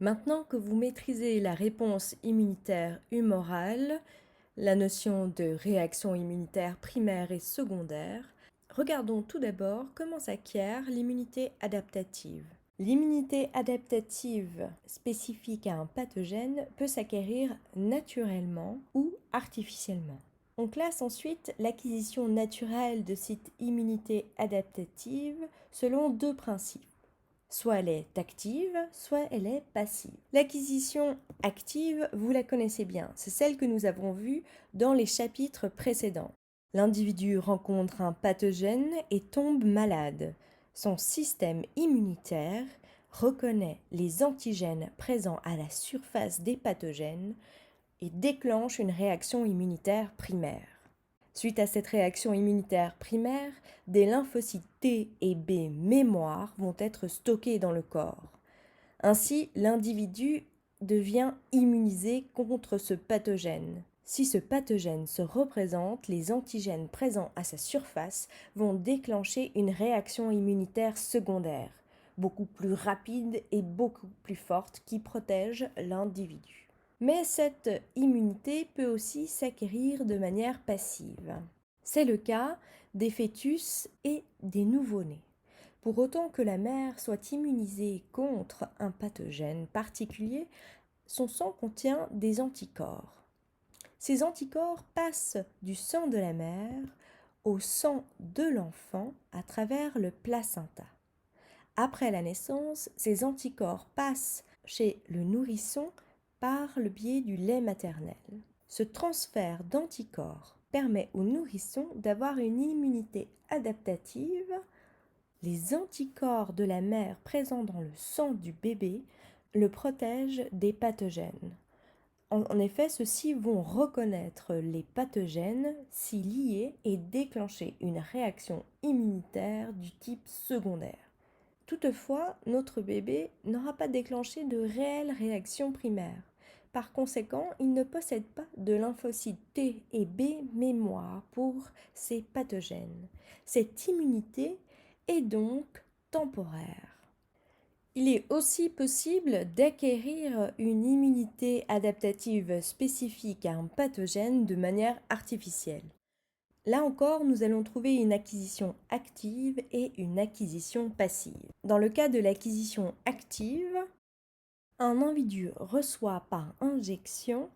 Maintenant que vous maîtrisez la réponse immunitaire humorale, la notion de réaction immunitaire primaire et secondaire, regardons tout d'abord comment s'acquiert l'immunité adaptative. L'immunité adaptative spécifique à un pathogène peut s'acquérir naturellement ou artificiellement. On classe ensuite l'acquisition naturelle de cette immunité adaptative selon deux principes. Soit elle est active, soit elle est passive. L'acquisition active, vous la connaissez bien, c'est celle que nous avons vue dans les chapitres précédents. L'individu rencontre un pathogène et tombe malade. Son système immunitaire reconnaît les antigènes présents à la surface des pathogènes et déclenche une réaction immunitaire primaire. Suite à cette réaction immunitaire primaire, des lymphocytes T et B mémoire vont être stockés dans le corps. Ainsi, l'individu devient immunisé contre ce pathogène. Si ce pathogène se représente, les antigènes présents à sa surface vont déclencher une réaction immunitaire secondaire, beaucoup plus rapide et beaucoup plus forte qui protège l'individu. Mais cette immunité peut aussi s'acquérir de manière passive. C'est le cas des fœtus et des nouveau-nés. Pour autant que la mère soit immunisée contre un pathogène particulier, son sang contient des anticorps. Ces anticorps passent du sang de la mère au sang de l'enfant à travers le placenta. Après la naissance, ces anticorps passent chez le nourrisson par le biais du lait maternel. Ce transfert d'anticorps permet au nourrisson d'avoir une immunité adaptative. Les anticorps de la mère présents dans le sang du bébé le protègent des pathogènes. En effet, ceux-ci vont reconnaître les pathogènes s'y lier et déclencher une réaction immunitaire du type secondaire. Toutefois, notre bébé n'aura pas déclenché de réelle réaction primaire. Par conséquent, il ne possède pas de lymphocytes T et B mémoire pour ces pathogènes. Cette immunité est donc temporaire. Il est aussi possible d'acquérir une immunité adaptative spécifique à un pathogène de manière artificielle. Là encore, nous allons trouver une acquisition active et une acquisition passive. Dans le cas de l'acquisition active, un individu reçoit par injection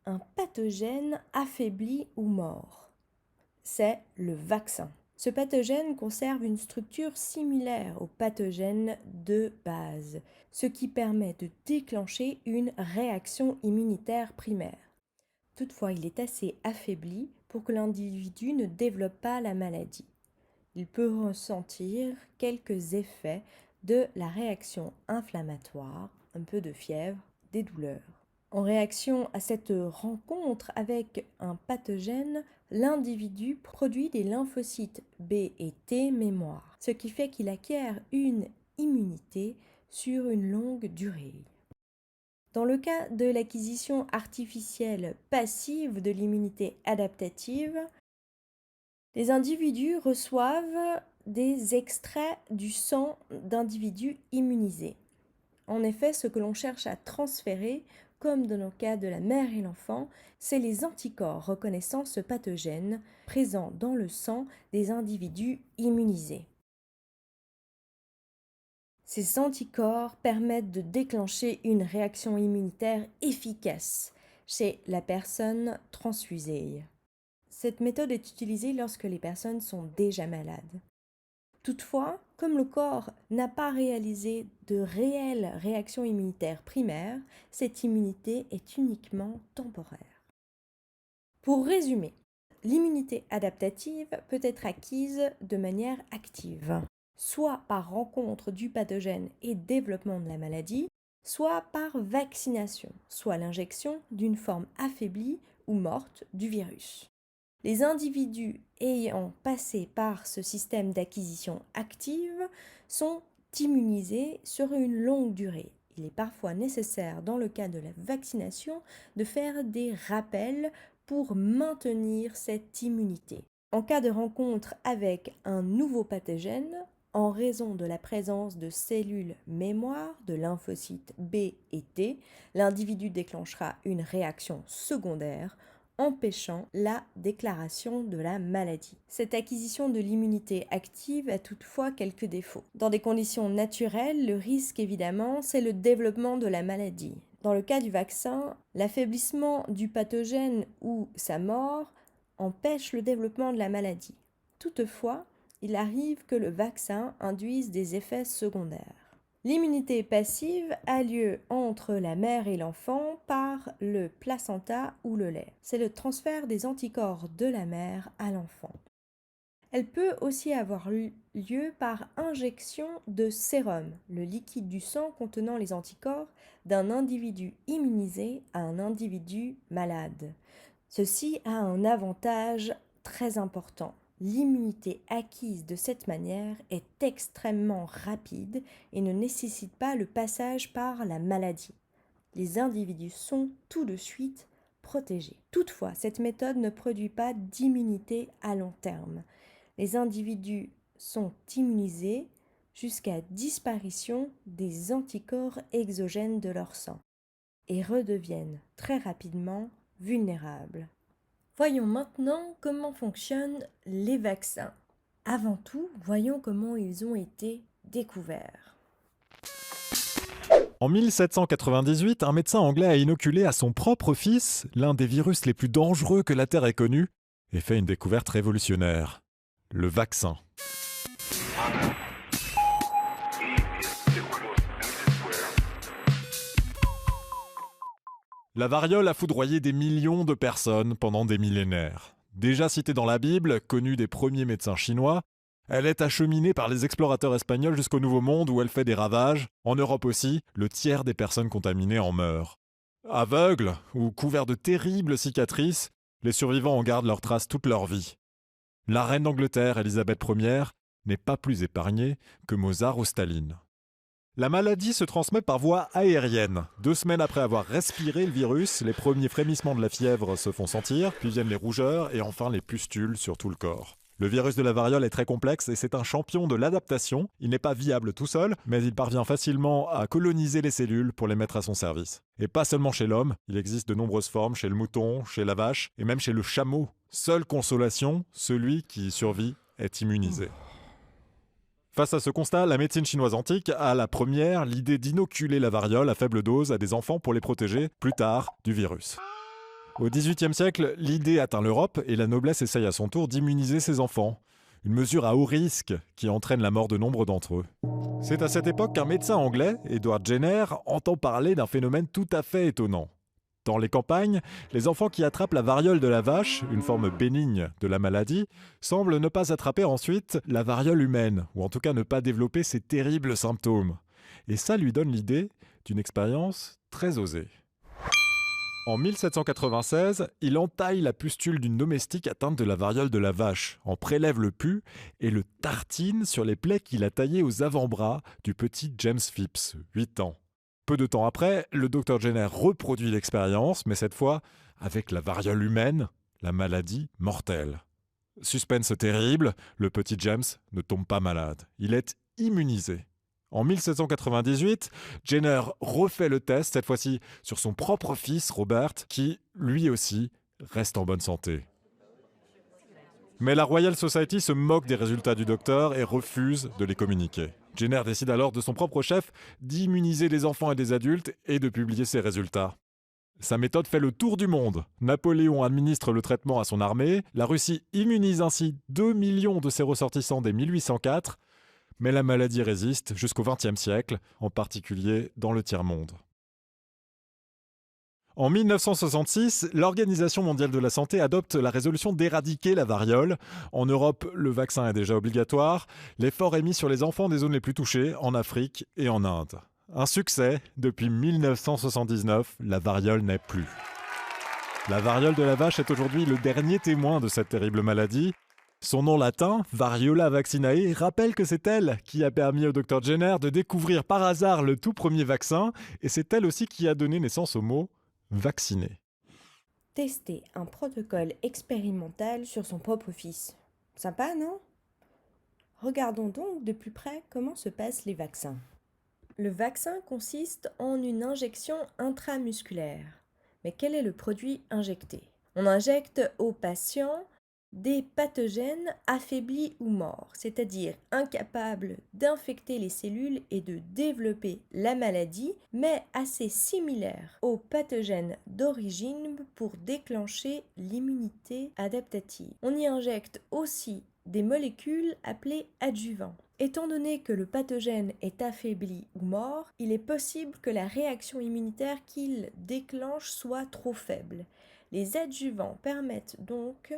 un pathogène affaibli ou mort. C'est le vaccin. Ce pathogène conserve une structure similaire au pathogène de base, ce qui permet de déclencher une réaction immunitaire primaire. Toutefois, il est assez affaibli pour que l'individu ne développe pas la maladie. Il peut ressentir quelques effets de la réaction inflammatoire, un peu de fièvre, des douleurs. En réaction à cette rencontre avec un pathogène, l'individu produit des lymphocytes B et T mémoire, ce qui fait qu'il acquiert une immunité sur une longue durée. Dans le cas de l'acquisition artificielle passive de l'immunité adaptative, les individus reçoivent des extraits du sang d'individus immunisés. En effet, ce que l'on cherche à transférer, comme dans le cas de la mère et l'enfant, c'est les anticorps reconnaissant ce pathogène présent dans le sang des individus immunisés. Ces anticorps permettent de déclencher une réaction immunitaire efficace chez la personne transfusée. Cette méthode est utilisée lorsque les personnes sont déjà malades. Toutefois, comme le corps n'a pas réalisé de réelle réaction immunitaire primaire, cette immunité est uniquement temporaire. Pour résumer, l'immunité adaptative peut être acquise de manière active, soit par rencontre du pathogène et développement de la maladie, soit par vaccination, soit l'injection d'une forme affaiblie ou morte du virus. Les individus ayant passé par ce système d'acquisition active sont immunisés sur une longue durée. Il est parfois nécessaire, dans le cas de la vaccination, de faire des rappels pour maintenir cette immunité. En cas de rencontre avec un nouveau pathogène, En raison de la présence de cellules mémoire de lymphocytes B et T, l'individu déclenchera une réaction secondaire empêchant la déclaration de la maladie. Cette acquisition de l'immunité active a toutefois quelques défauts. Dans des conditions naturelles, le risque évidemment, c'est le développement de la maladie. Dans le cas du vaccin, l'affaiblissement du pathogène ou sa mort empêche le développement de la maladie. Toutefois, il arrive que le vaccin induise des effets secondaires. L'immunité passive a lieu entre la mère et l'enfant par le placenta ou le lait. C'est le transfert des anticorps de la mère à l'enfant. Elle peut aussi avoir lieu par injection de sérum, le liquide du sang contenant les anticorps d'un individu immunisé à un individu malade. Ceci a un avantage très important. L'immunité acquise de cette manière est extrêmement rapide et ne nécessite pas le passage par la maladie. Les individus sont tout de suite protégés. Toutefois, cette méthode ne produit pas d'immunité à long terme. Les individus sont immunisés jusqu'à disparition des anticorps exogènes de leur sang et redeviennent très rapidement vulnérables. Voyons maintenant comment fonctionnent les vaccins. Avant tout, voyons comment ils ont été découverts. En 1798, un médecin anglais a inoculé à son propre fils l'un des virus les plus dangereux que la Terre ait connu et fait une découverte révolutionnaire. Le vaccin. La variole a foudroyé des millions de personnes pendant des millénaires. Déjà citée dans la Bible, connue des premiers médecins chinois, elle est acheminée par les explorateurs espagnols jusqu'au Nouveau Monde où elle fait des ravages. En Europe aussi, le tiers des personnes contaminées en meurent. Aveugles ou couverts de terribles cicatrices, les survivants en gardent leurs traces toute leur vie. La reine d'Angleterre, Élisabeth Ier, n'est pas plus épargnée que Mozart ou Staline. La maladie se transmet par voie aérienne. 2 semaines après avoir respiré le virus, les premiers frémissements de la fièvre se font sentir, puis viennent les rougeurs et enfin les pustules sur tout le corps. Le virus de la variole est très complexe et c'est un champion de l'adaptation. Il n'est pas viable tout seul, mais il parvient facilement à coloniser les cellules pour les mettre à son service. Et pas seulement chez l'homme, il existe de nombreuses formes chez le mouton, chez la vache et même chez le chameau. Seule consolation, celui qui survit est immunisé. Face à ce constat, la médecine chinoise antique a la première l'idée d'inoculer la variole à faible dose à des enfants pour les protéger, plus tard, du virus. Au XVIIIe siècle, l'idée atteint l'Europe et la noblesse essaye à son tour d'immuniser ses enfants. Une mesure à haut risque qui entraîne la mort de nombre d'entre eux. C'est à cette époque qu'un médecin anglais, Edward Jenner, entend parler d'un phénomène tout à fait étonnant. Dans les campagnes, les enfants qui attrapent la variole de la vache, une forme bénigne de la maladie, semblent ne pas attraper ensuite la variole humaine, ou en tout cas ne pas développer ces terribles symptômes. Et ça lui donne l'idée d'une expérience très osée. En 1796, il entaille la pustule d'une domestique atteinte de la variole de la vache, en prélève le pus et le tartine sur les plaies qu'il a taillées aux avant-bras du petit James Phipps, 8 ans. Peu de temps après, le docteur Jenner reproduit l'expérience, mais cette fois avec la variole humaine, la maladie mortelle. Suspense terrible, le petit James ne tombe pas malade. Il est immunisé. En 1798, Jenner refait le test, cette fois-ci sur son propre fils, Robert, qui, lui aussi, reste en bonne santé. Mais la Royal Society se moque des résultats du docteur et refuse de les communiquer. Jenner décide alors de son propre chef d'immuniser les enfants et des adultes et de publier ses résultats. Sa méthode fait le tour du monde. Napoléon administre le traitement à son armée, la Russie immunise ainsi 2 millions de ses ressortissants dès 1804, mais la maladie résiste jusqu'au XXe siècle, en particulier dans le tiers-monde. En 1966, l'Organisation mondiale de la santé adopte la résolution d'éradiquer la variole. En Europe, le vaccin est déjà obligatoire. L'effort est mis sur les enfants des zones les plus touchées, en Afrique et en Inde. Un succès, depuis 1979, la variole n'est plus. La variole de la vache est aujourd'hui le dernier témoin de cette terrible maladie. Son nom latin, Variola vaccinae, rappelle que c'est elle qui a permis au Dr Jenner de découvrir par hasard le tout premier vaccin, et c'est elle aussi qui a donné naissance au mot « vacciné ». Tester un protocole expérimental sur son propre fils. Sympa, non ? Regardons donc de plus près comment se passent les vaccins. Le vaccin consiste en une injection intramusculaire. Mais quel est le produit injecté? On injecte au patient des pathogènes affaiblis ou morts, c'est-à-dire incapables d'infecter les cellules et de développer la maladie, mais assez similaires aux pathogènes d'origine pour déclencher l'immunité adaptative. On y injecte aussi des molécules appelées adjuvants. Étant donné que le pathogène est affaibli ou mort, il est possible que la réaction immunitaire qu'il déclenche soit trop faible. Les adjuvants permettent donc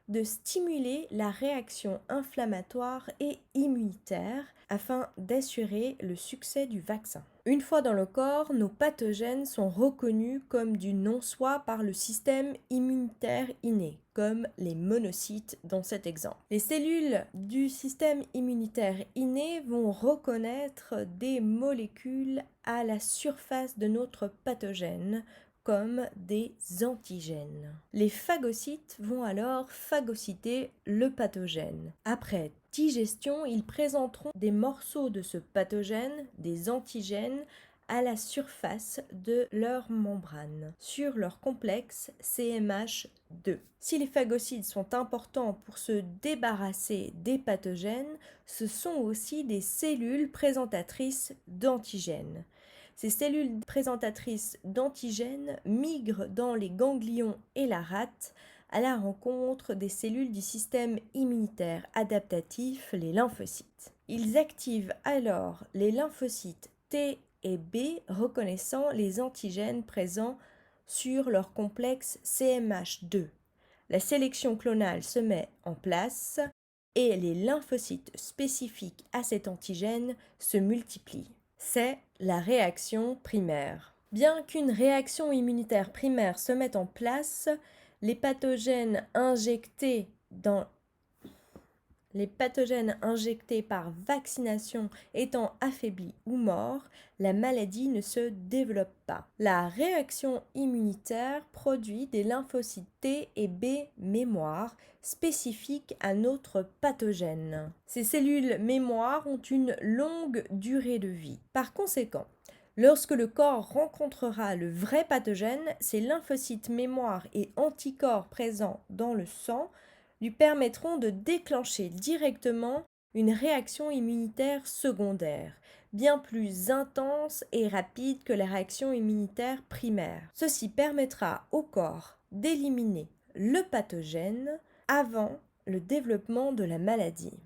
de stimuler la réaction inflammatoire et immunitaire afin d'assurer le succès du vaccin. Une fois dans le corps, nos pathogènes sont reconnus comme du non-soi par le système immunitaire inné, comme les monocytes dans cet exemple. Les cellules du système immunitaire inné vont reconnaître des molécules à la surface de notre pathogène, comme des antigènes. Les phagocytes vont alors phagocyter le pathogène. Après digestion, ils présenteront des morceaux de ce pathogène, des antigènes, à la surface de leur membrane, sur leur complexe CMH2. Si les phagocytes sont importants pour se débarrasser des pathogènes, ce sont aussi des cellules présentatrices d'antigènes. Ces cellules présentatrices d'antigènes migrent dans les ganglions et la rate à la rencontre des cellules du système immunitaire adaptatif, les lymphocytes. Ils activent alors les lymphocytes T et B reconnaissant les antigènes présents sur leur complexe CMH2. La sélection clonale se met en place et les lymphocytes spécifiques à cet antigène se multiplient. C'est la réaction primaire. Bien qu'une réaction immunitaire primaire se mette en place, les pathogènes injectés par vaccination étant affaiblis ou morts, la maladie ne se développe pas. La réaction immunitaire produit des lymphocytes T et B mémoire spécifiques à notre pathogène. Ces cellules mémoire ont une longue durée de vie. Par conséquent, lorsque le corps rencontrera le vrai pathogène, ces lymphocytes mémoire et anticorps présents dans le sang lui permettront de déclencher directement une réaction immunitaire secondaire, bien plus intense et rapide que la réaction immunitaire primaire. Ceci permettra au corps d'éliminer le pathogène avant le développement de la maladie.